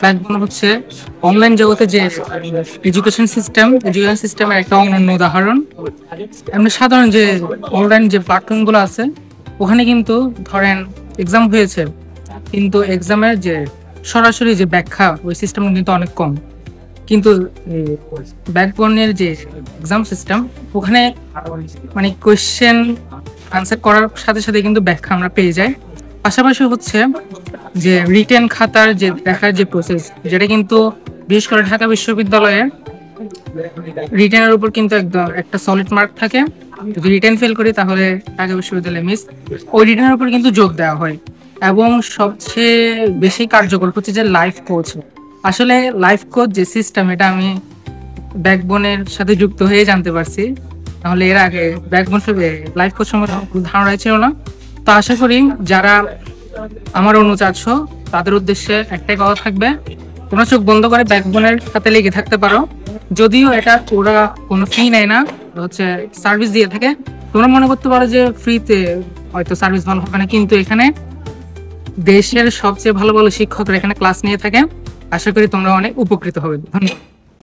Backbone হচ্ছে online জগতে যে এডুকেশন সিস্টেমের একটা অনন্য উদাহরণ। এমনি সাধারণ যে অনলাইন যে প্ল্যাটফর্মগুলো আছে ওখানে কিন্তু ধরেন এক্সাম হয়েছে, কিন্তু এক্সামের যে সরাসরি যে ব্যাখ্যা ওই সিস্টেম কিন্তু অনেক কম। কিন্তু ব্যাকবোনের যে এক্সাম সিস্টেম ওখানে মানে কোয়েশ্চেন আনসার করার সাথে সাথে কিন্তু ব্যাখ্যা আমরা পেয়ে যাই। পাশাপাশি হচ্ছে যে রিটেন খাতার যে দেখার যে প্রসেস, যেটা কিন্তু বিশেষ করে ঢাকা বিশ্ববিদ্যালয়ে রিটেনের উপর কিন্তু একদম একটা সলিড মার্ক থাকে। যদি রিটেন ফেল করি তাহলে ঢাকা বিশ্ববিদ্যালয়ে মিস। ওই রিটেনের উপর কিন্তু যোগ দেওয়া হয়। এবং সবচেয়ে বেশি কার্যকর হচ্ছে যে লাইফ কোচ। আসলে লাইফ কোচ যে সিস্টেম, এটা আমি ব্যাকবোনের সাথে যুক্ত হয়ে জানতে পারছি, তাহলে এর আগে ব্যাকবোন লাইফ কোচ সম্বন্ধে কোনো ধারণা ছিল না। তো আশা করি যারা আমার অনুচার্য তাদের উদ্দেশ্যে একটাই কথা থাকবে, তোমরা চোখ বন্ধ করে ব্যাকবোনের সাথে লেগে থাকতে পারো। যদিও এটা ওরা কোনো ফি নেয় না, হচ্ছে সার্ভিস দিয়ে থাকে। তোমরা মনে করতে পারো যে ফ্রিতে হয়তো সার্ভিস ভালো হবে না, কিন্তু এখানে দেশের সবচেয়ে ভালো ভালো শিক্ষকরা এখানে ক্লাস নিয়ে থাকে। আশা করি তোমরা অনেক উপকৃত হবে। ধন্যবাদ।